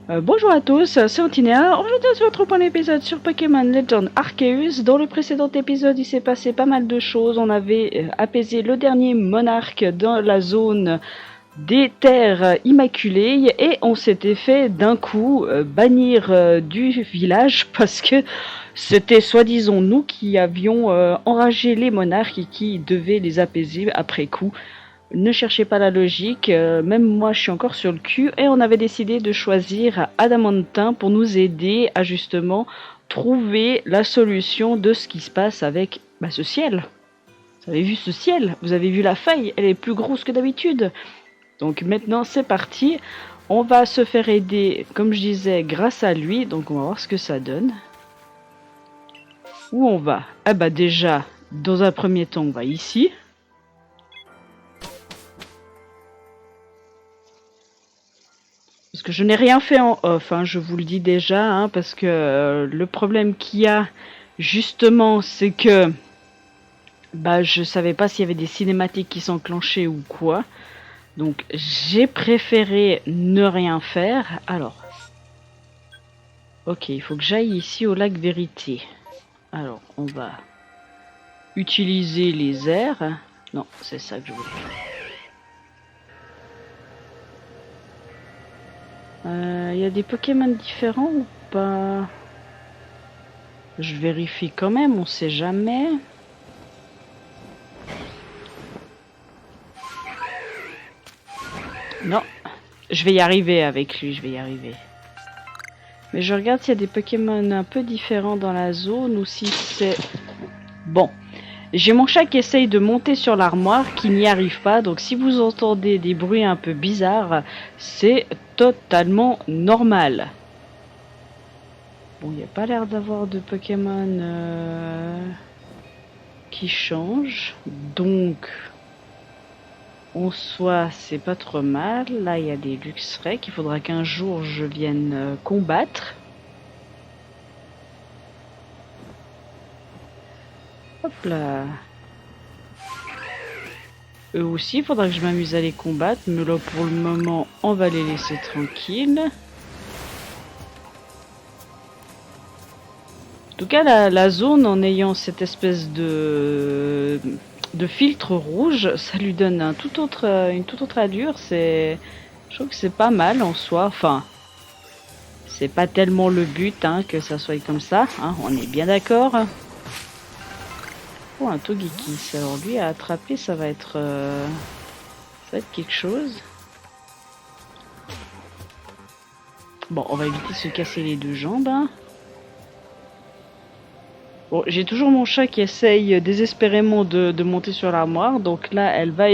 Bonjour à tous, c'est Antinéa. Aujourd'hui, on se retrouve pour un épisode sur Pokémon Legend Arceus. Dans le précédent épisode, il s'est passé pas mal de choses. On avait apaisé le dernier monarque dans la zone des terres immaculées et on s'était fait d'un coup bannir du village parce que c'était soi-disant nous qui avions enragé les monarques et qui devaient les apaiser après coup. Ne cherchez pas la logique, même moi je suis encore sur le cul et on avait décidé de choisir Adamantin pour nous aider à justement trouver la solution de ce qui se passe avec ce ciel. Vous avez vu ce ciel? Vous avez vu la faille? Elle est plus grosse que d'habitude. Donc maintenant c'est parti, on va se faire aider comme je disais grâce à lui, donc on va voir ce que ça donne. Où on va? Ah bah déjà, dans un premier temps on va ici. Parce que je n'ai rien fait en off, hein, je vous le dis déjà, hein, parce que le problème qu'il y a justement, c'est que je savais pas s'il y avait des cinématiques qui s'enclenchaient ou quoi. Donc j'ai préféré ne rien faire. Alors, ok, il faut que j'aille ici au lac Vérité. Alors, on va utiliser les airs. Non, c'est ça que je voulais faire. Y a des Pokémon différents ou pas? Je vérifie quand même, on sait jamais. Non, je vais y arriver avec lui, je vais y arriver. Mais je regarde s'il y a des Pokémon un peu différents dans la zone ou si c'est... Bon, j'ai mon chat qui essaye de monter sur l'armoire, qui n'y arrive pas. Donc si vous entendez des bruits un peu bizarres, c'est totalement normal. Bon, il n'y a pas l'air d'avoir de Pokémon qui changent. Donc, en soi, c'est pas trop mal. Là, il y a des Luxray qu'il faudra qu'un jour je vienne combattre. Hop là. Eux aussi, il faudra que je m'amuse à les combattre. Mais là, pour le moment, on va les laisser tranquilles. En tout cas, la zone, en ayant cette espèce de filtre rouge, ça lui donne une toute autre allure. Je trouve que c'est pas mal en soi. Enfin, c'est pas tellement le but que ça soit comme ça. Hein, on est bien d'accord. Oh, un Togekiss. Alors lui à attraper, ça va être quelque chose. Bon, on va éviter de se casser les deux jambes. Hein. Bon, j'ai toujours mon chat qui essaye désespérément de monter sur l'armoire. Donc là, elle va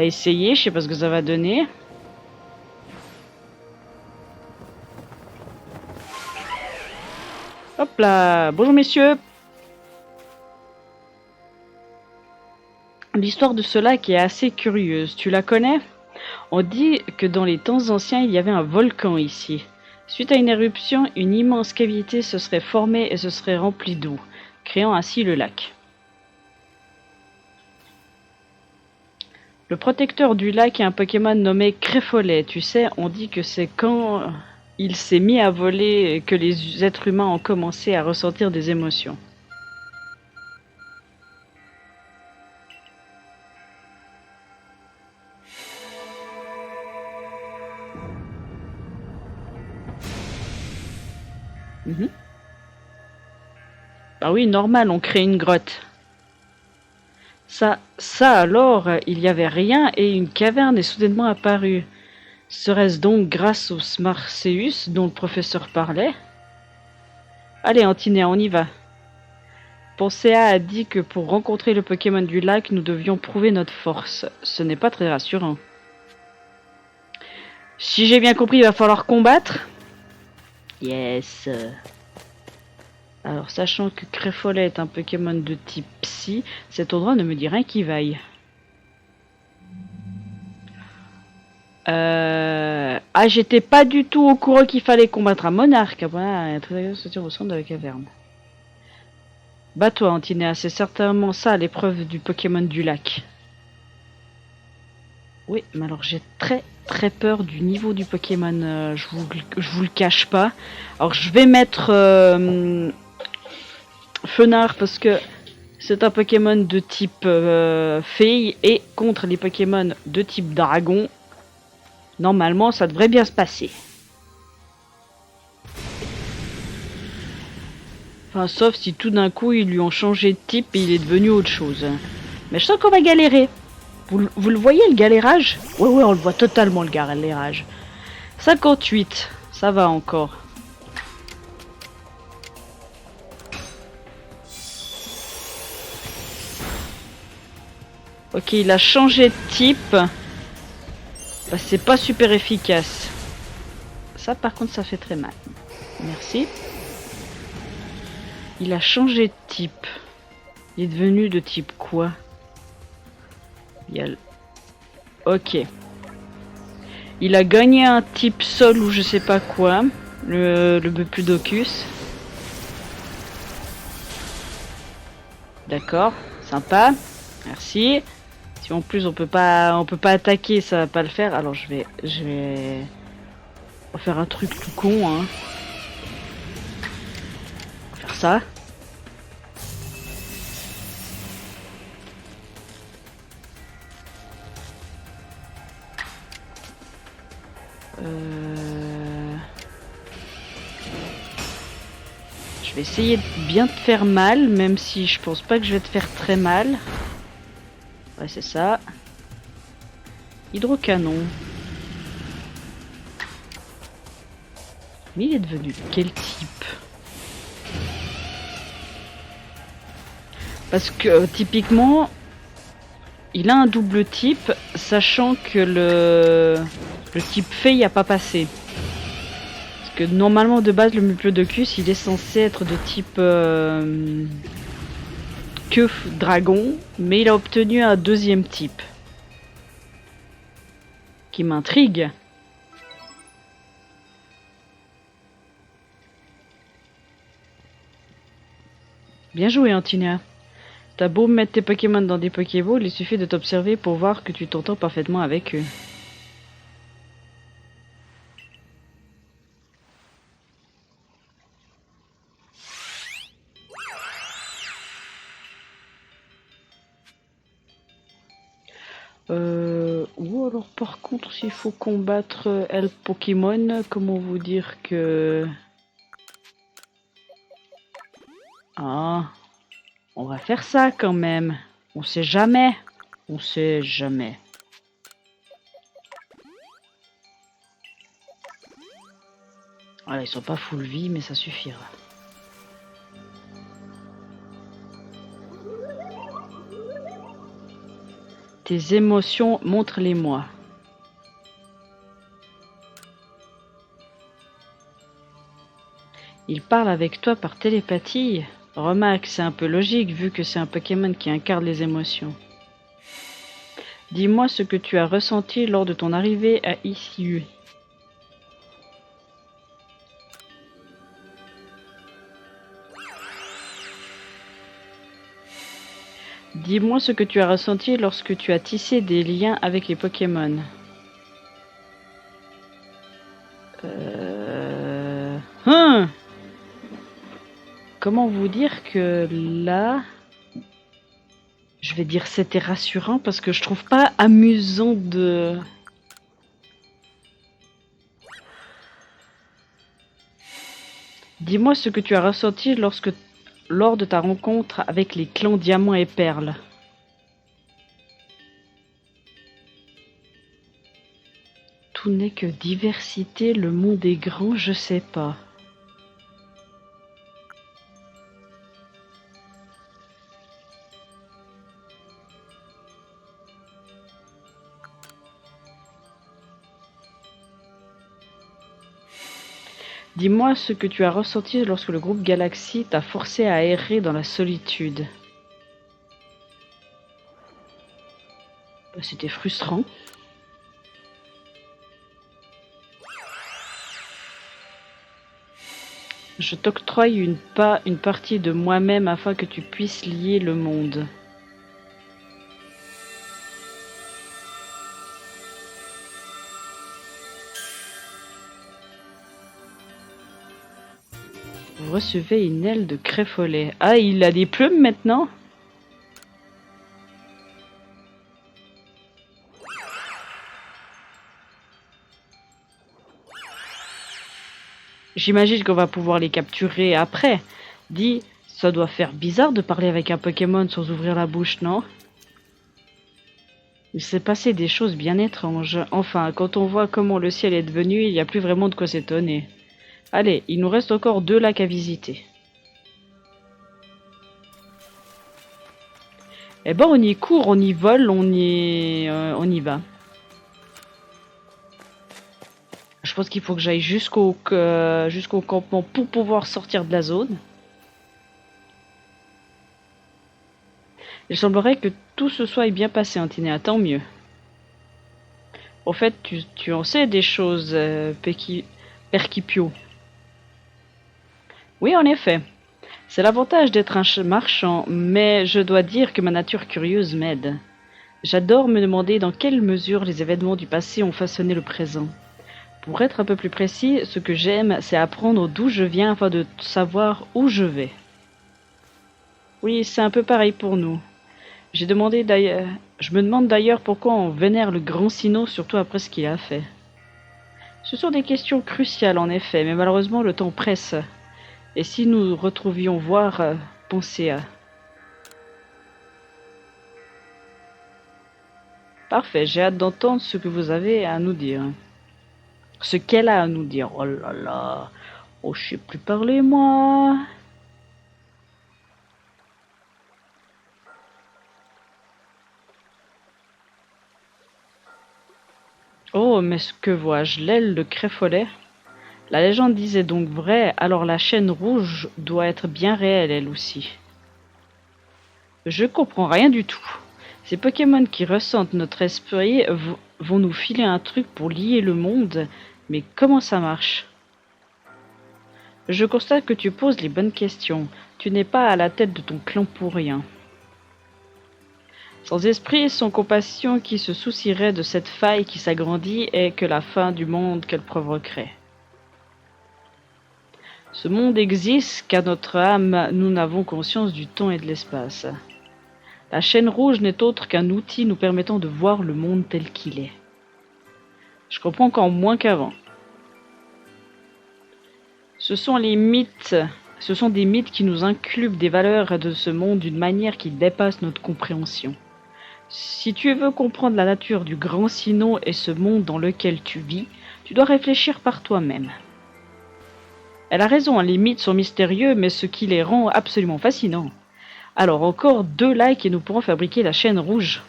essayer. Je sais pas ce que ça va donner. Hop là. Bonjour messieurs. L'histoire de ce lac est assez curieuse. Tu la connais? On dit que dans les temps anciens, il y avait un volcan ici. Suite à une éruption, une immense cavité se serait formée et se serait remplie d'eau, créant ainsi le lac. Le protecteur du lac est un Pokémon nommé Créfolet. Tu sais, on dit que c'est quand il s'est mis à voler que les êtres humains ont commencé à ressentir des émotions. Ah oui, normal, on crée une grotte. Ça alors, il n'y avait rien et une caverne est soudainement apparue. Serait-ce donc grâce au Smarceus dont le professeur parlait? Allez, Antinéa, on y va. Pensea a dit que pour rencontrer le Pokémon du lac, nous devions prouver notre force. Ce n'est pas très rassurant. Si j'ai bien compris, il va falloir combattre. Yes. Alors, sachant que Créfolet est un Pokémon de type Psy, cet endroit ne me dit rien qui vaille. Ah, j'étais pas du tout au courant qu'il fallait combattre un monarque. Voilà, très agréable de sortir au centre de la caverne. Bats-toi, Antinéa, c'est certainement ça l'épreuve du Pokémon du lac. Oui, mais alors j'ai très peur du niveau du Pokémon, je vous le cache pas. Alors je vais mettre Fenard parce que c'est un Pokémon de type fée et contre les Pokémon de type dragon, normalement ça devrait bien se passer. Enfin, sauf si tout d'un coup ils lui ont changé de type et il est devenu autre chose. Mais je sens qu'on va galérer. Vous le voyez le galérage? Ouais, on le voit totalement le galérage. 58, ça va encore. Ok, il a changé de type. Bah, c'est pas super efficace. Ça par contre ça fait très mal. Merci. Il a changé de type. Il est devenu de type quoi? Ok. Il a gagné un type sol ou je sais pas quoi. Le Bupludocus. D'accord, sympa. Merci. Si en plus on peut pas attaquer, ça va pas le faire. Alors je vais faire un truc tout con, hein. On va faire ça. Je vais essayer de bien te faire mal, même si je pense pas que je vais te faire très mal. Ouais, c'est ça. Hydrocanon. Mais il est devenu quel type? Parce que typiquement, il a un double type, sachant que le type fée a pas passé. Parce que normalement de base le Muplodocus il est censé être de type Keuf dragon, mais il a obtenu un deuxième type. Qui m'intrigue. Bien joué Antinia. T'as beau mettre tes Pokémon dans des Pokéballs, il suffit de t'observer pour voir que tu t'entends parfaitement avec eux. Ou alors par contre s'il faut combattre El Pokémon, comment vous dire que... Ah, on va faire ça quand même. On sait jamais. On sait jamais. Voilà, ils sont pas full vie, mais ça suffira. Tes émotions, montre-les-moi. Il parle avec toi par télépathie. Remarque, c'est un peu logique vu que c'est un Pokémon qui incarne les émotions. Dis-moi ce que tu as ressenti lors de ton arrivée à Issue. Dis-moi ce que tu as ressenti lorsque tu as tissé des liens avec les Pokémon. Comment vous dire que là... Je vais dire c'était rassurant parce que je trouve pas amusant de... Dis-moi ce que tu as ressenti lors de ta rencontre avec les clans Diamant et Perle. Tout n'est que diversité, le monde est grand, je sais pas. Dis-moi ce que tu as ressenti lorsque le groupe Galaxy t'a forcé à errer dans la solitude. C'était frustrant. Je t'octroie une partie de moi-même afin que tu puisses lier le monde. Vous recevez une aile de créfolet. Ah, il a des plumes maintenant? J'imagine qu'on va pouvoir les capturer après. Dis, ça doit faire bizarre de parler avec un Pokémon sans ouvrir la bouche, non? Il s'est passé des choses bien étranges. Enfin, quand on voit comment le ciel est devenu, il n'y a plus vraiment de quoi s'étonner. Allez, il nous reste encore 2 lacs à visiter. Eh ben, on y court, on y vole, on y va. Je pense qu'il faut que j'aille jusqu'au campement pour pouvoir sortir de la zone. Il semblerait que tout se soit bien passé, Antinéa, tant mieux. Au fait, tu en sais des choses, Perkipio. Oui, en effet. C'est l'avantage d'être un marchand, mais je dois dire que ma nature curieuse m'aide. J'adore me demander dans quelle mesure les événements du passé ont façonné le présent. Pour être un peu plus précis, ce que j'aime, c'est apprendre d'où je viens afin de savoir où je vais. Oui, c'est un peu pareil pour nous. Je me demande d'ailleurs pourquoi on vénère le grand Sinnoh, surtout après ce qu'il a fait. Ce sont des questions cruciales en effet, mais malheureusement le temps presse. Et si nous retrouvions voir, penser à... Parfait, j'ai hâte d'entendre ce que vous avez à nous dire. Ce qu'elle a à nous dire. Oh là là. Oh, je sais plus parler, moi. Oh, mais ce que vois-je? L'aile de Créfolet? La légende disait donc vrai, alors la chaîne rouge doit être bien réelle, elle aussi. Je comprends rien du tout. Ces Pokémon qui ressentent notre esprit vont nous filer un truc pour lier le monde, mais comment ça marche? Je constate que tu poses les bonnes questions. Tu n'es pas à la tête de ton clan pour rien. Sans esprit, sans compassion, qui se soucierait de cette faille qui s'agrandit et que la fin du monde qu'elle provoquerait. Ce monde existe car notre âme, nous n'avons conscience du temps et de l'espace. La chaîne rouge n'est autre qu'un outil nous permettant de voir le monde tel qu'il est. Je comprends encore moins qu'avant. Ce sont des mythes qui nous inculquent des valeurs de ce monde d'une manière qui dépasse notre compréhension. Si tu veux comprendre la nature du grand Sinnoh et ce monde dans lequel tu vis, tu dois réfléchir par toi-même. Elle a raison, les mythes sont mystérieux, mais ce qui les rend absolument fascinants. Alors encore 2 likes et nous pourrons fabriquer la chaîne rouge.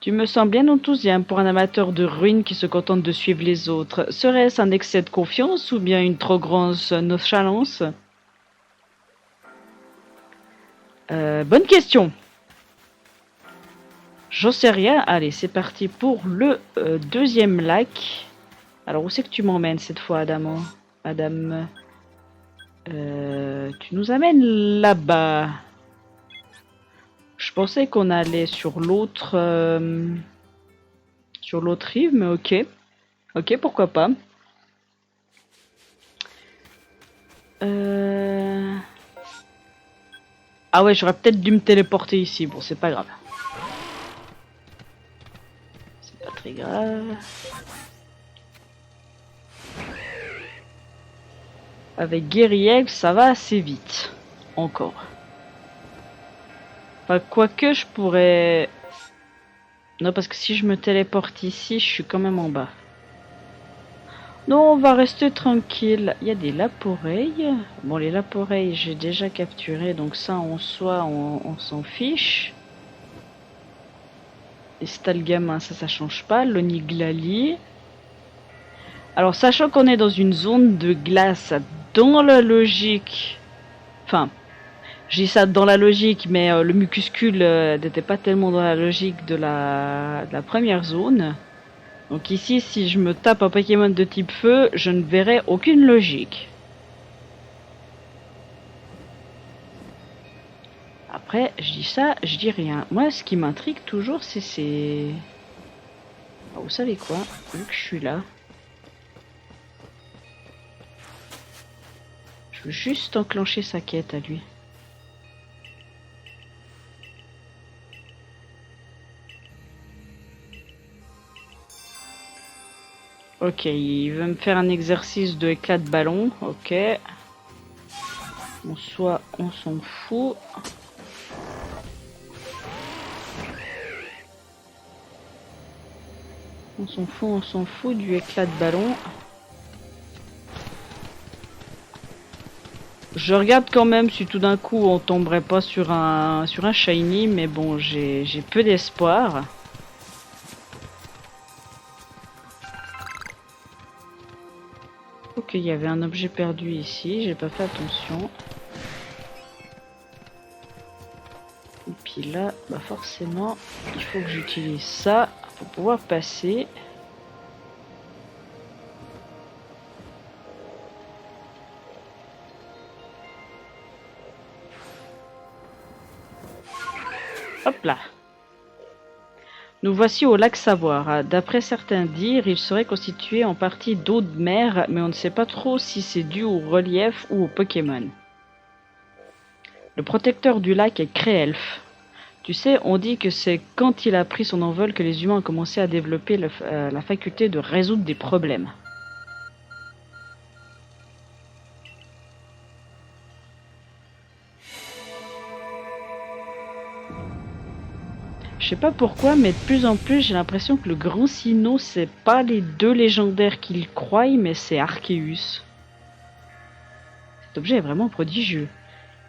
Tu me sens bien enthousiaste pour un amateur de ruines qui se contente de suivre les autres. Serait-ce un excès de confiance ou bien une trop grande nonchalance? Bonne question. J'en sais rien. Allez, c'est parti pour le 2e lac. Alors, où c'est que tu m'emmènes cette fois, Adam? Tu nous amènes là-bas. Je pensais qu'on allait sur l'autre rive, mais ok. Ok, pourquoi pas. Ah ouais, j'aurais peut-être dû me téléporter ici. Bon, c'est pas grave. C'est pas très grave. Avec Guériel, ça va assez vite. Encore. Enfin, quoique je pourrais... Non, parce que si je me téléporte ici, je suis quand même en bas. Non, on va rester tranquille. Il y a des laporeilles. Bon, les laporeilles, j'ai déjà capturé, donc ça, en soi, on s'en fiche. Les stalgamins, ça change pas. L'oniglali. Alors, sachant qu'on est dans une zone de glace, dans la logique... Enfin, je dis ça dans la logique, mais le mucuscule n'était pas tellement dans la logique de la première zone. Donc ici, si je me tape un Pokémon de type feu, je ne verrai aucune logique. Après, je dis ça, je dis rien. Moi, ce qui m'intrigue toujours, c'est... Ah, vous savez quoi? Vu que je suis là... veux juste enclencher sa quête à lui. Ok, il veut me faire un exercice de éclat de ballon. Ok. En soi, on s'en fout. On s'en fout du éclat de ballon. Je regarde quand même si tout d'un coup on tomberait pas sur un shiny, mais bon, j'ai peu d'espoir. Ok, il y avait un objet perdu ici, j'ai pas fait attention. Et puis là, bah forcément, il faut que j'utilise ça pour pouvoir passer. Hop là. Nous voici au lac Savoir. D'après certains dires, il serait constitué en partie d'eau de mer, mais on ne sait pas trop si c'est dû au relief ou au Pokémon. Le protecteur du lac est Créelf. Tu sais, on dit que c'est quand il a pris son envol que les humains ont commencé à développer la faculté de résoudre des problèmes. Je sais pas pourquoi, mais de plus en plus, j'ai l'impression que le Grand Sinnoh, c'est pas les deux légendaires qu'il croit, mais c'est Arceus. Cet objet est vraiment prodigieux.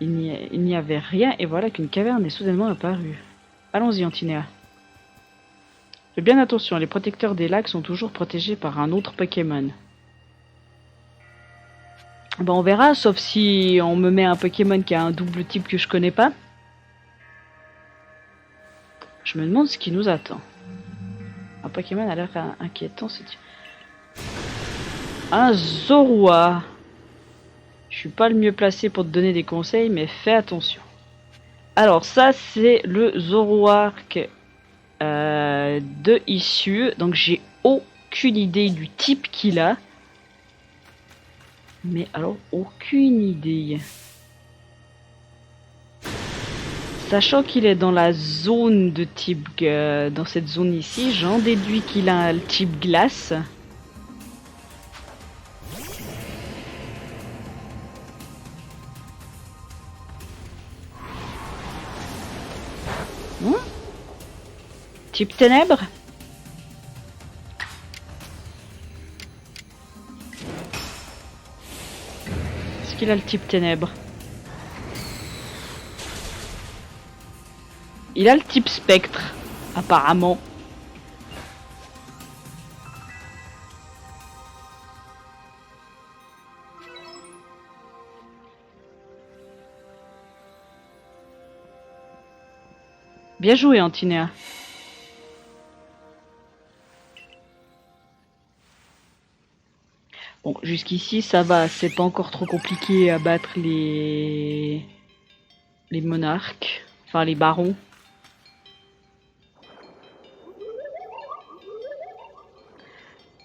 Il n'y avait rien, et voilà qu'une caverne est soudainement apparue. Allons-y, Antinéa. Fais bien attention, les protecteurs des lacs sont toujours protégés par un autre Pokémon. Bon, on verra, sauf si on me met un Pokémon qui a un double type que je connais pas. Je me demande ce qui nous attend. Un Pokémon a l'air inquiétant, c'est... Un Zorua. Je suis pas le mieux placé pour te donner des conseils, mais fais attention. Alors ça, c'est le Zoroark de issue. Donc j'ai aucune idée du type qu'il a. Mais alors, aucune idée. Sachant qu'il est dans la zone de type... dans cette zone ici, j'en déduis qu'il a le type glace. Type ténèbres. Est-ce qu'il a le type ténèbres? Il a le type spectre, apparemment. Bien joué, Antinéa. Bon, jusqu'ici, ça va. C'est pas encore trop compliqué à battre les monarques. Enfin, les barons.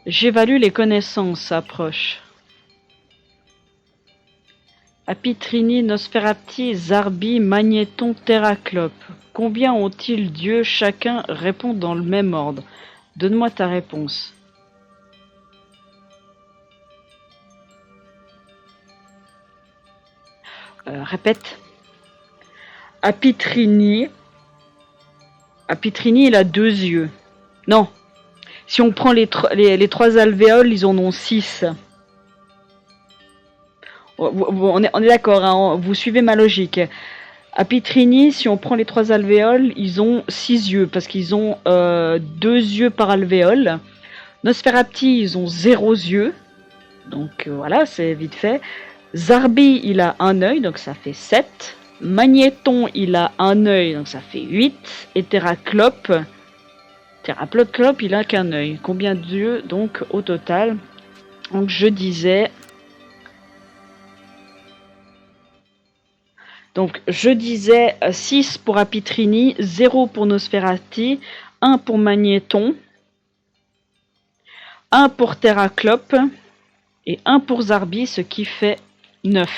J'évalue les connaissances, approche. Apitrini, Nosferati, Zarbi, Magnéton, Terraclope. Combien ont-ils d'yeux chacun? Répond dans le même ordre. Donne-moi ta réponse. Répète. Apitrini. Apitrini, il a 2 yeux. Non. Si on prend les 3 alvéoles, ils en ont 6. On est d'accord, hein, vous suivez ma logique. Apitrini, si on prend les 3 alvéoles, ils ont 6 yeux, parce qu'ils ont 2 yeux par alvéole. Nosferati, ils ont 0 yeux. Donc voilà, c'est vite fait. Zarbi, il a un œil, donc ça fait 7. Magnéton, il a un œil, donc ça fait 8. Et Terraclope, il a qu'un œil. Combien d'yeux, donc, au total? Donc je disais... Donc je disais 6 pour Apitrini, 0 pour Nosferati, 1 pour Magnéton, 1 pour Terraclope et 1 pour Zarbi, ce qui fait 9.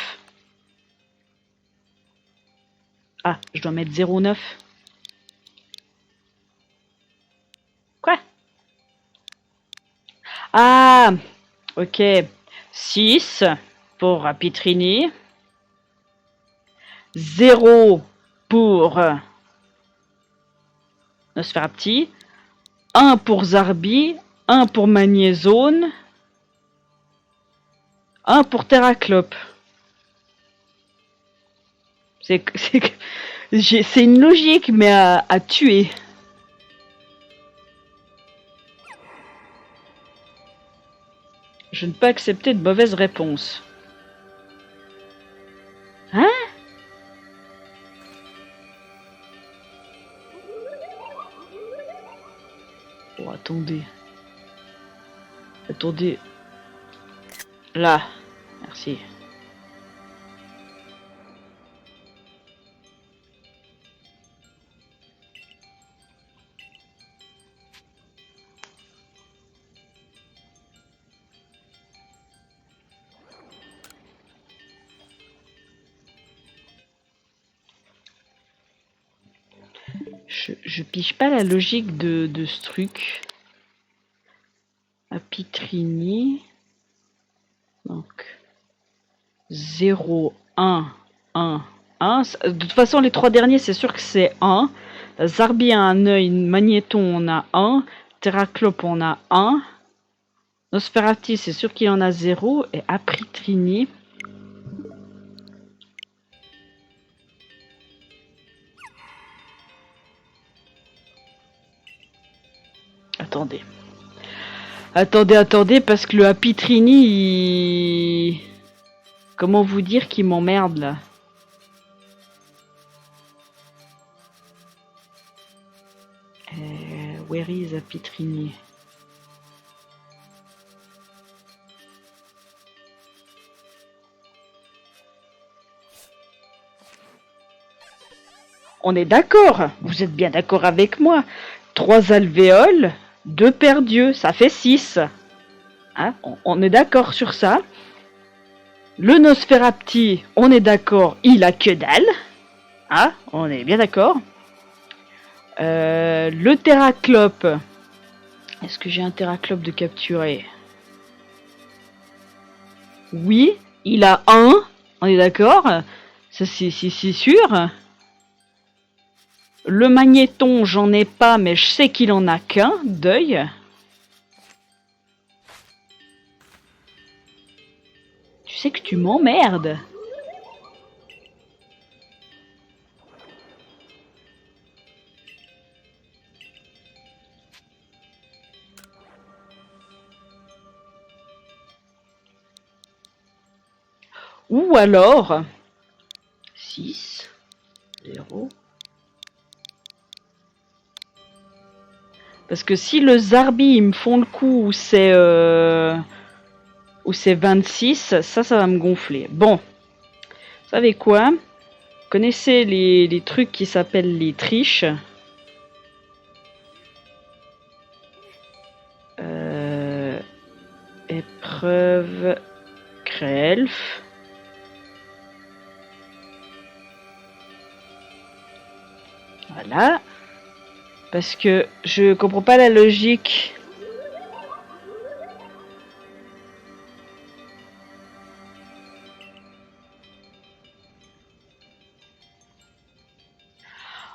Ah, je dois mettre 0,9. Quoi? Ah, ok. 6 pour Apitrini. 0 pour Nosferapti. 1 pour Zarbi. 1 pour Magnézone. 1 pour Terraclope. C'est une logique, mais à tuer. Je ne peux accepter de mauvaises réponses. Hein? Oh, attendez. Attendez. Là. Merci. Je pige pas la logique de ce truc. Apitrini. Donc 0, 1, 1, 1. De toute façon, les trois derniers, c'est sûr que c'est 1. Zarbi a un œil, Magnéton, on a 1. Terraclope, on a 1. Nosferati, c'est sûr qu'il en a 0. Et Apitrini. Attendez. Attendez, parce que le Apitrini, il... Comment vous dire qu'il m'emmerde, là? Where is Apitrini? On est d'accord, vous êtes bien d'accord avec moi. 3 alvéoles, 2 paires d'yeux, ça fait 6. Hein, on est d'accord sur ça. Le Nosferapti, on est d'accord, il a que dalle. Hein, on est bien d'accord. Le Terraclope. Est-ce que j'ai un Terraclope de capturer? Oui, il a 1. On est d'accord. Ça, c'est sûr. Le Magnéton, j'en ai pas, mais je sais qu'il en a qu'un d'œil. Tu sais que tu m'emmerdes. Ou alors 6, 0. Parce que si le Zarbi ils me font le coup où c'est 26, ça va me gonfler. Bon, vous savez quoi? Vous connaissez les trucs qui s'appellent les triches? Épreuve Krelf. Voilà. Parce que je comprends pas la logique.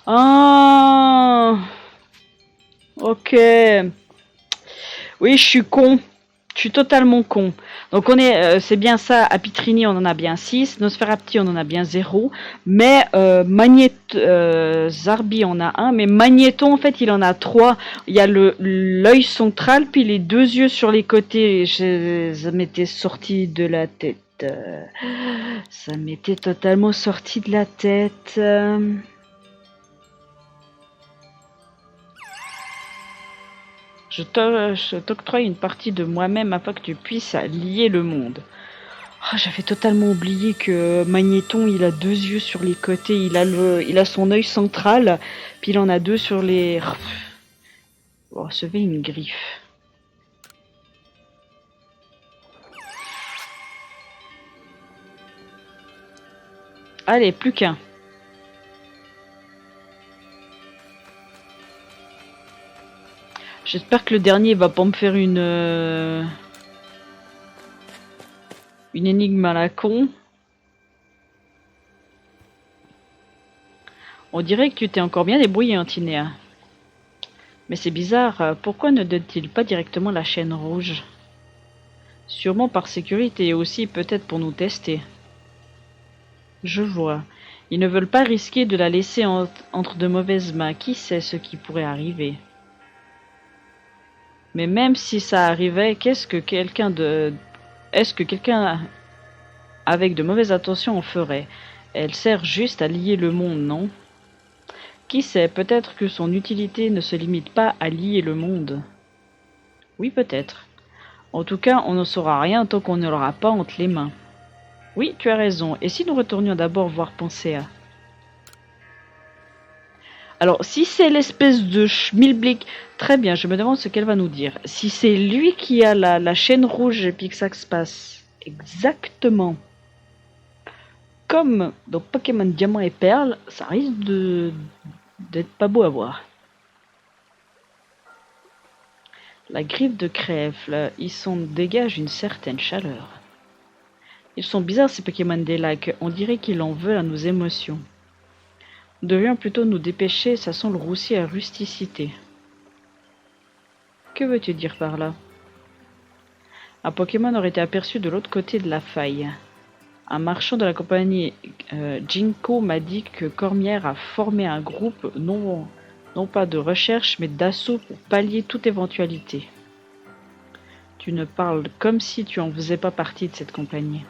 Ah, ok. Oui, je suis con. Je suis totalement con. Donc on est, c'est bien ça. Apitrini, on en a bien 6. Nosferapti, on en a bien 0. Mais Zarbi, on a 1. Mais Magnéton, en fait, il en a 3. Il y a l'œil central, puis les 2 yeux sur les côtés. Ça m'était sorti de la tête. Ça m'était totalement sorti de la tête. Je t'octroie une partie de moi-même afin que tu puisses lier le monde. Oh, j'avais totalement oublié que Magnéton, il a 2 yeux sur les côtés. Il a son œil central, puis il en a 2 sur les... Oh, recevez une griffe. Allez, plus qu'un. J'espère que le dernier va pas me faire une énigme à la con. On dirait que tu t'es encore bien débrouillé, Antinéa. Mais c'est bizarre, pourquoi ne donne-t-il pas directement la chaîne rouge? Sûrement par sécurité et aussi peut-être pour nous tester. Je vois. Ils ne veulent pas risquer de la laisser entre de mauvaises mains. Qui sait ce qui pourrait arriver? Mais même si ça arrivait, est-ce que quelqu'un avec de mauvaises intentions en ferait? Elle sert juste à lier le monde, non? Qui sait, peut-être que son utilité ne se limite pas à lier le monde. Oui, peut-être. En tout cas, on ne saura rien tant qu'on ne l'aura pas entre les mains. Oui, tu as raison. Et si nous retournions d'abord voir Pensea? Alors, si c'est l'espèce de schmilblick, très bien, je me demande ce qu'elle va nous dire. Si c'est lui qui a la chaîne rouge et puis que ça se passe exactement comme dans Pokémon Diamant et Perle, ça risque d'être pas beau à voir. La griffe de Crèfle, ils dégagent une certaine chaleur. Ils sont bizarres ces Pokémon des lacs, on dirait qu'ils en veulent à nos émotions. Nous devrions plutôt nous dépêcher, ça sent le roussi à rusticité. Que veux-tu dire par là? Un Pokémon aurait été aperçu de l'autre côté de la faille. Un marchand de la compagnie Jinko m'a dit que Cormière a formé un groupe non pas de recherche mais d'assaut pour pallier toute éventualité. Tu ne parles comme si tu en faisais pas partie de cette compagnie.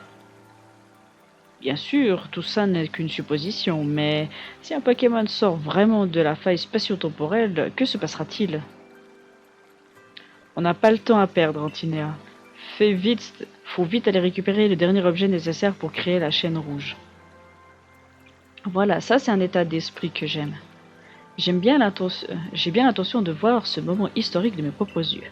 Bien sûr, tout ça n'est qu'une supposition, mais si un Pokémon sort vraiment de la faille spatio-temporelle, que se passera-t-il? On n'a pas le temps à perdre, Antinéa. Faut vite aller récupérer le dernier objet nécessaire pour créer la chaîne rouge. Voilà, ça c'est un état d'esprit que j'aime. J'ai bien l'intention de voir ce moment historique de mes propres yeux.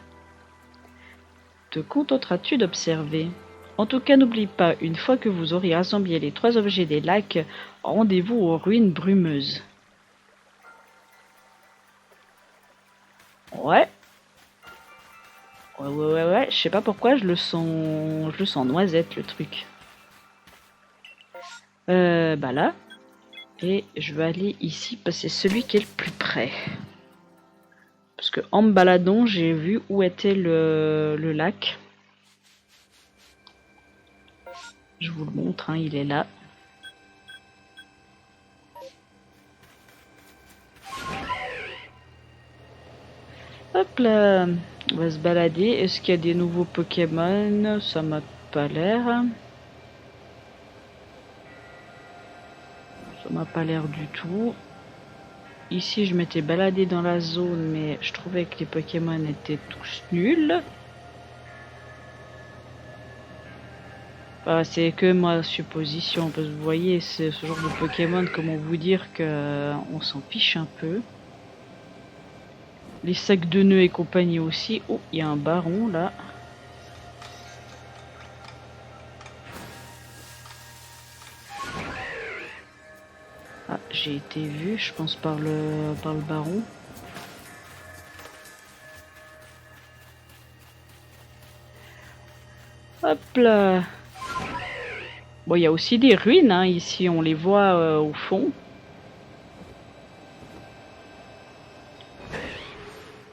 Te contenteras-tu d'observer? En tout cas, n'oublie pas, une fois que vous aurez rassemblé les 3 objets des lacs, rendez-vous aux ruines brumeuses. Ouais. Ouais, je sais pas pourquoi, je le sens noisette, le truc. Bah là. Et je vais aller ici, parce que c'est celui qui est le plus près. Parce que en me baladant, j'ai vu où était le lac. Je vous le montre, hein, il est là. Hop là, on va se balader. Est-ce qu'il y a des nouveaux Pokémon? Ça m'a pas l'air. Ça m'a pas l'air du tout. Ici, je m'étais baladé dans la zone, mais je trouvais que les Pokémon étaient tous nuls. Bah, c'est que ma supposition, parce que vous voyez, c'est ce genre de Pokémon, comment vous dire que on s'en fiche un peu. Les sacs de nœuds et compagnie aussi. Oh, il y a un baron là. Ah, j'ai été vu, je pense, par le baron. Hop là. Bon, il y a aussi des ruines, hein, ici, on les voit au fond.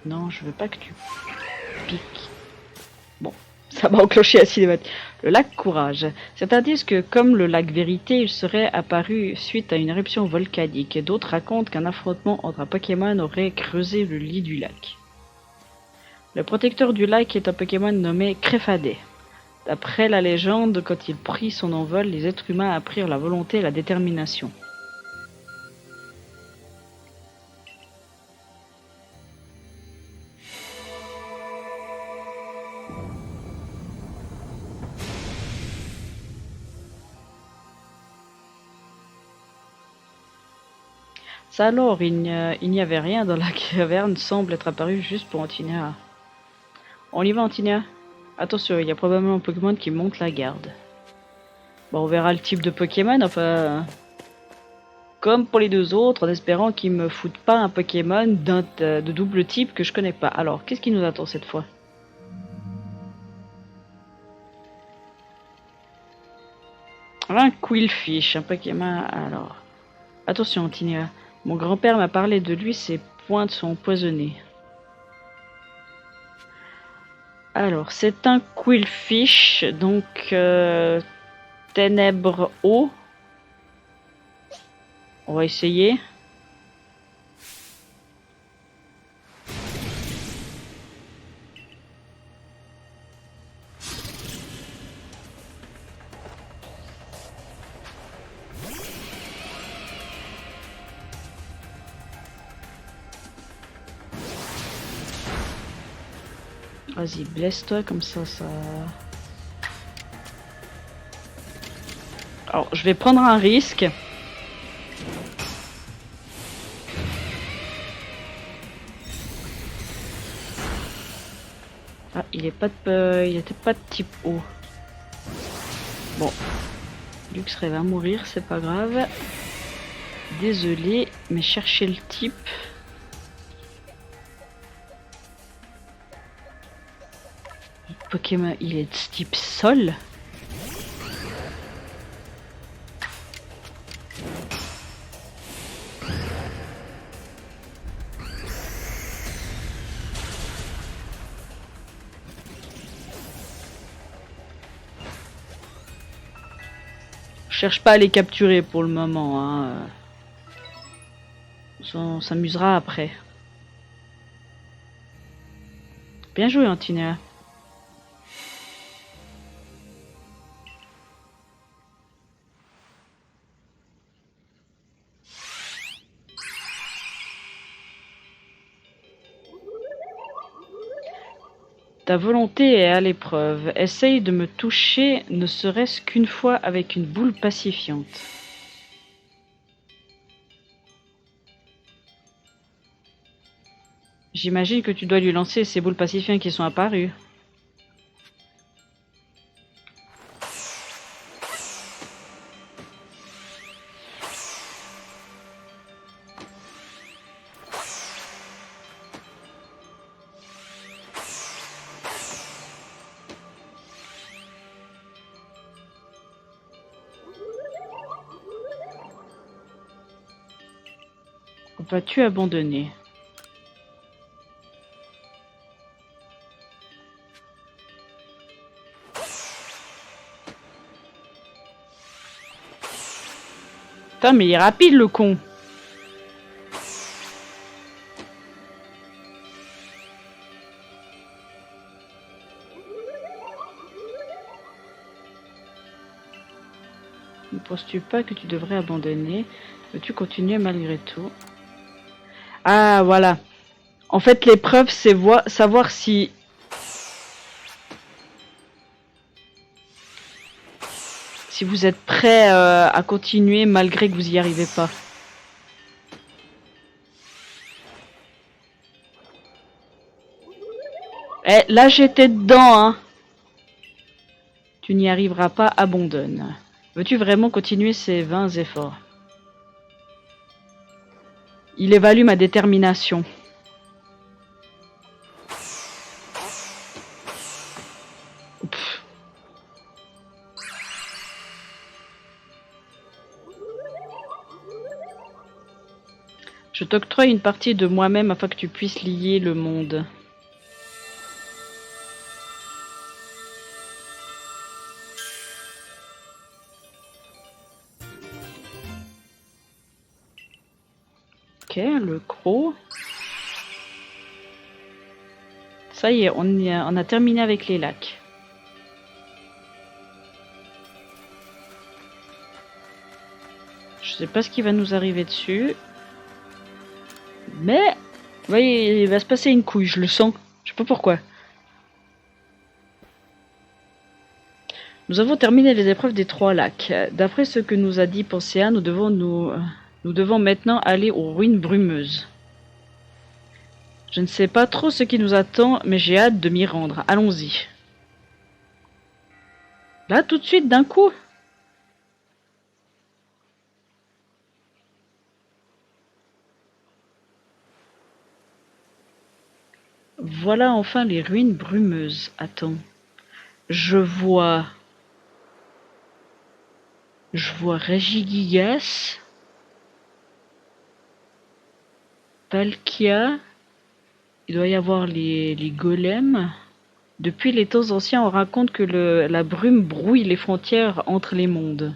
Non, je veux pas que tu piques. Bon, ça va enclencher la cinématique. Le lac Courage. Certains disent que, comme le lac Vérité, il serait apparu suite à une éruption volcanique. Et d'autres racontent qu'un affrontement entre un Pokémon aurait creusé le lit du lac. Le protecteur du lac est un Pokémon nommé Créfadé. D'après la légende, quand il prit son envol, les êtres humains apprirent la volonté et la détermination. Ça alors, il n'y avait rien dans la caverne, semble être apparu juste pour Antinéa. On y va, Antinéa? Attention, il y a probablement un Pokémon qui monte la garde. Bon, on verra le type de Pokémon, enfin... comme pour les deux autres, en espérant qu'ils me foutent pas un Pokémon de double type que je connais pas. Alors, qu'est-ce qui nous attend cette fois? Un Quillfish, un Pokémon. Alors, attention, Tinia. Mon grand-père m'a parlé de lui, ses pointes sont empoisonnées. Alors, c'est un Quillfish, donc ténèbres eau. On va essayer. Vas-y, blesse-toi comme ça. Alors, je vais prendre un risque. Ah, il était pas de type eau. Bon, Luxray va mourir, c'est pas grave. Désolé, mais chercher le type. Pokémon, il est de type sol. Je cherche pas à les capturer pour le moment. Hein. On s'amusera après. Bien joué, Antinia. Ta volonté est à l'épreuve. Essaye de me toucher, ne serait-ce qu'une fois avec une boule pacifiante. J'imagine que tu dois lui lancer ces boules pacifiantes qui sont apparues. Vas-tu abandonner? Putain, mais il est rapide le con. Ne penses-tu pas que tu devrais abandonner? Veux-tu continuer malgré tout? Ah, voilà. En fait, l'épreuve, c'est savoir si... Si vous êtes prêt à continuer malgré que vous y arrivez pas. Eh, là j'étais dedans, hein. Tu n'y arriveras pas, abandonne. Veux-tu vraiment continuer ces vains efforts? Il évalue ma détermination. Pff. Je t'octroie une partie de moi-même afin que tu puisses lier le monde. Ok, le croc. Ça y est, on a terminé avec les lacs. Je sais pas ce qui va nous arriver dessus. Mais, vous voyez, il va se passer une couille, je le sens. Je sais pas pourquoi. Nous avons terminé les épreuves des 3 lacs. D'après ce que nous a dit Pensea, nous devons maintenant aller aux ruines brumeuses. Je ne sais pas trop ce qui nous attend, mais j'ai hâte de m'y rendre. Allons-y. Là, tout de suite, d'un coup? voilà enfin les ruines brumeuses. Attends. Je vois Regigigas, Palkia, il doit y avoir les golems. Depuis les temps anciens, on raconte que la brume brouille les frontières entre les mondes.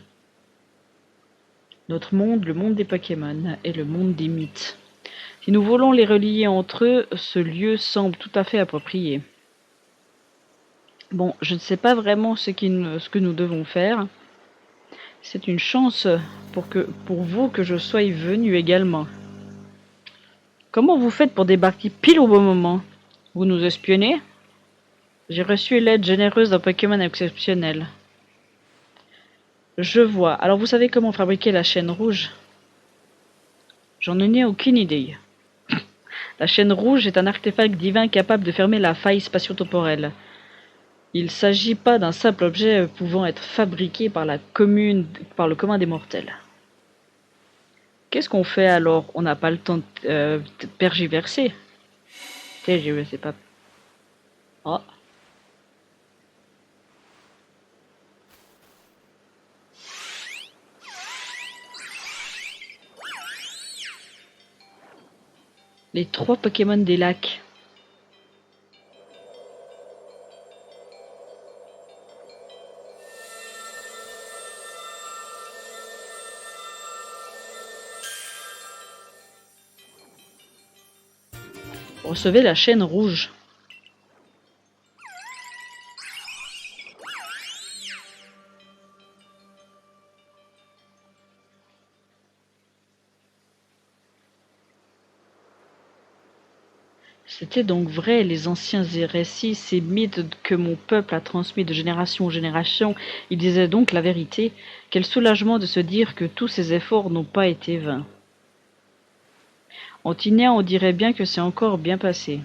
Notre monde, le monde des Pokémon, et le monde des mythes. Si nous voulons les relier entre eux, ce lieu semble tout à fait approprié. Bon, je ne sais pas vraiment ce que nous devons faire. C'est une chance pour vous que je sois venu également. Comment vous faites pour débarquer pile au bon moment? Vous nous espionnez? J'ai reçu l'aide généreuse d'un Pokémon exceptionnel. Je vois. Alors vous savez comment fabriquer la chaîne rouge? J'en ai aucune idée. La chaîne rouge est un artefact divin capable de fermer la faille spatio-temporelle. Il ne s'agit pas d'un simple objet pouvant être fabriqué par le commun des mortels. Qu'est-ce qu'on fait alors? On n'a pas le temps de tergiverser. Tergiverser, pas... Oh. Les 3 Pokémon des lacs. Recevez la chaîne rouge. C'était donc vrai, les anciens récits, ces mythes que mon peuple a transmis de génération en génération, ils disaient donc la vérité. Quel soulagement de se dire que tous ces efforts n'ont pas été vains. En Tinea, on dirait bien que c'est encore bien passé.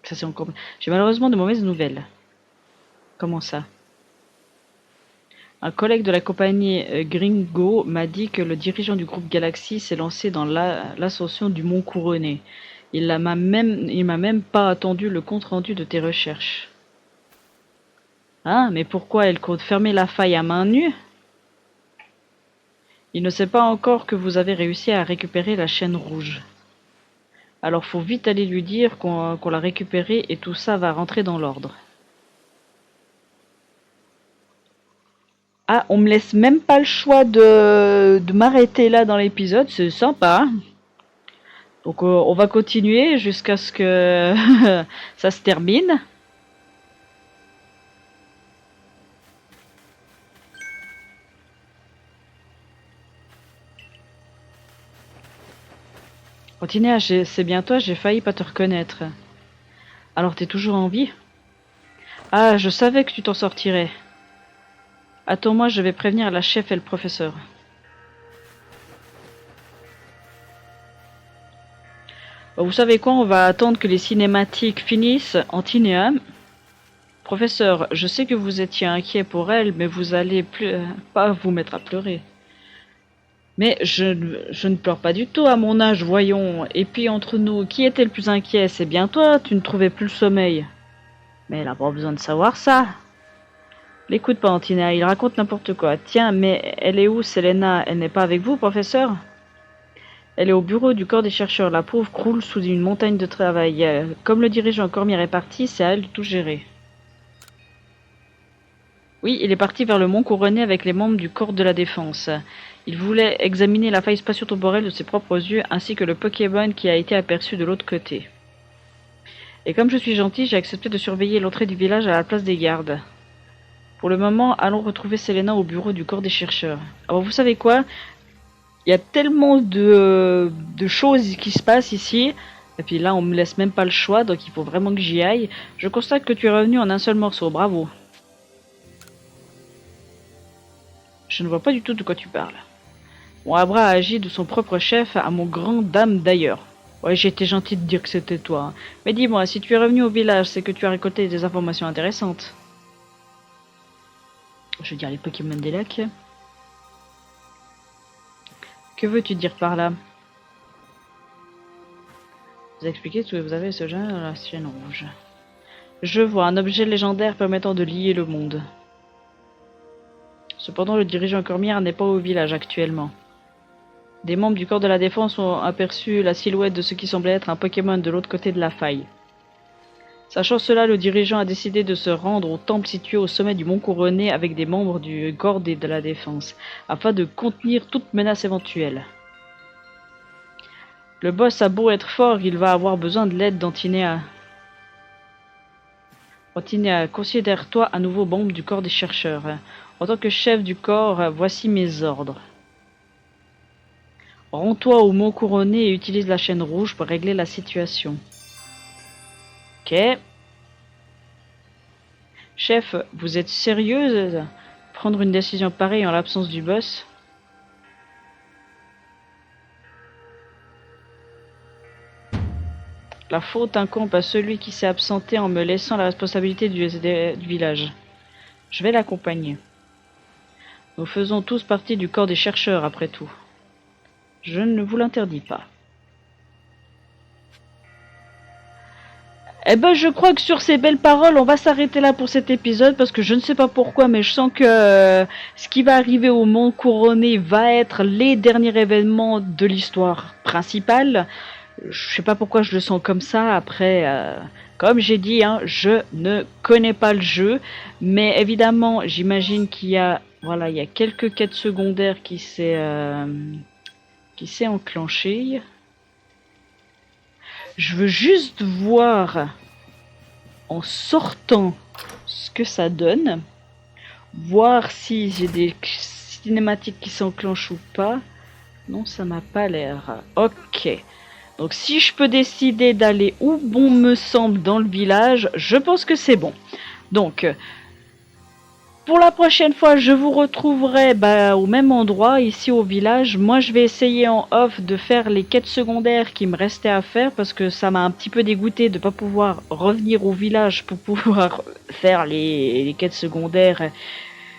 Ça c'est encore... J'ai malheureusement de mauvaises nouvelles. Comment ça? Un collègue de la compagnie Gringo m'a dit que le dirigeant du groupe Galaxy s'est lancé dans l'ascension du mont Couronné. Il m'a même pas attendu le compte-rendu de tes recherches. Ah, mais pourquoi elle compte fermer la faille à main nue? Il ne sait pas encore que vous avez réussi à récupérer la chaîne rouge. Alors faut vite aller lui dire qu'on l'a récupérée et tout ça va rentrer dans l'ordre. Ah, on me laisse même pas le choix de m'arrêter là dans l'épisode, c'est sympa. Donc on va continuer jusqu'à ce que ça se termine. Continue, c'est bien toi, j'ai failli pas te reconnaître. Alors t'es toujours en vie? Ah, je savais que tu t'en sortirais. Attends-moi, je vais prévenir la chef et le professeur. Vous savez quoi, on va attendre que les cinématiques finissent en Tinea. Professeur, je sais que vous étiez inquiet pour elle, mais vous allez pas vous mettre à pleurer. Mais je ne pleure pas du tout à mon âge, voyons. Et puis entre nous, qui était le plus inquiet? C'est bien toi, tu ne trouvais plus le sommeil. Mais elle a pas besoin de savoir ça. L'écoute pas, Antina, il raconte n'importe quoi. Tiens, mais elle est où, Selena? Elle n'est pas avec vous, professeur? Elle est au bureau du corps des chercheurs. La pauvre croule sous une montagne de travail. Comme le dirigeant Cormier est parti, c'est à elle de tout gérer. Oui, il est parti vers le mont Couronné avec les membres du corps de la défense. Il voulait examiner la faille spatio-temporelle de ses propres yeux ainsi que le Pokémon qui a été aperçu de l'autre côté. Et comme je suis gentil, j'ai accepté de surveiller l'entrée du village à la place des gardes. Pour le moment, allons retrouver Selena au bureau du corps des chercheurs. Alors vous savez quoi? Il y a tellement de choses qui se passent ici. Et puis là, on me laisse même pas le choix, donc il faut vraiment que j'y aille. Je constate que tu es revenu en un seul morceau, bravo. Je ne vois pas du tout de quoi tu parles. Bon, Abra a agi de son propre chef, à mon grand dame d'ailleurs. Ouais, j'ai été gentil de dire que c'était toi. Mais dis-moi, si tu es revenu au village, c'est que tu as récolté des informations intéressantes. Je veux dire les Pokémon des lacs. Que veux-tu dire par là? Vous expliquez ce que vous avez ce genre, la chaîne rouge. Je vois un objet légendaire permettant de lier le monde. Cependant, le dirigeant Cormier n'est pas au village actuellement. Des membres du corps de la défense ont aperçu la silhouette de ce qui semblait être un Pokémon de l'autre côté de la faille. Sachant cela, le dirigeant a décidé de se rendre au temple situé au sommet du mont Couronné avec des membres du corps de la défense, afin de contenir toute menace éventuelle. Le boss a beau être fort, il va avoir besoin de l'aide d'Antinéa. Antinéa, considère-toi à nouveau membre du corps des chercheurs. En tant que chef du corps, voici mes ordres. Rends-toi au mont Couronné et utilise la chaîne rouge pour régler la situation. Ok. Chef, vous êtes sérieuse? Prendre une décision pareille en l'absence du boss? La faute incombe à celui qui s'est absenté en me laissant la responsabilité du village. Je vais l'accompagner. Nous faisons tous partie du corps des chercheurs, après tout. Je ne vous l'interdis pas. Eh ben, je crois que sur ces belles paroles, on va s'arrêter là pour cet épisode, parce que je ne sais pas pourquoi, mais je sens que ce qui va arriver au Mont Couronné va être les derniers événements de l'histoire principale. Je sais pas pourquoi je le sens comme ça. Après, comme j'ai dit, hein, je ne connais pas le jeu, mais évidemment, j'imagine qu'il y a, voilà, il y a quelques quêtes secondaires qui s'est enclenchées. Je veux juste voir en sortant ce que ça donne, voir si j'ai des cinématiques qui s'enclenchent ou pas. Non, ça m'a pas l'air. Ok. Donc si je peux décider d'aller où bon me semble dans le village, je pense que c'est bon. Donc, pour la prochaine fois, je vous retrouverai au même endroit, ici au village. Moi, je vais essayer en off de faire les quêtes secondaires qui me restaient à faire, parce que ça m'a un petit peu dégoûté de ne pas pouvoir revenir au village pour pouvoir faire les quêtes secondaires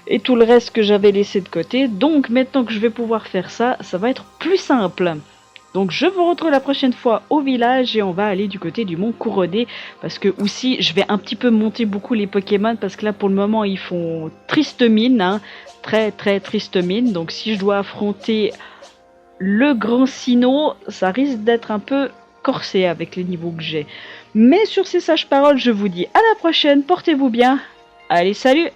et tout le reste que j'avais laissé de côté. Donc maintenant que je vais pouvoir faire ça, ça va être plus simple. Donc je vous retrouve la prochaine fois au village et on va aller du côté du mont Couronné, parce que aussi je vais un petit peu monter beaucoup les Pokémon, parce que là pour le moment ils font triste mine, hein, très très triste mine. Donc si je dois affronter le grand Sinnoh, ça risque d'être un peu corsé avec les niveaux que j'ai. Mais sur ces sages paroles, je vous dis à la prochaine, portez-vous bien, allez salut!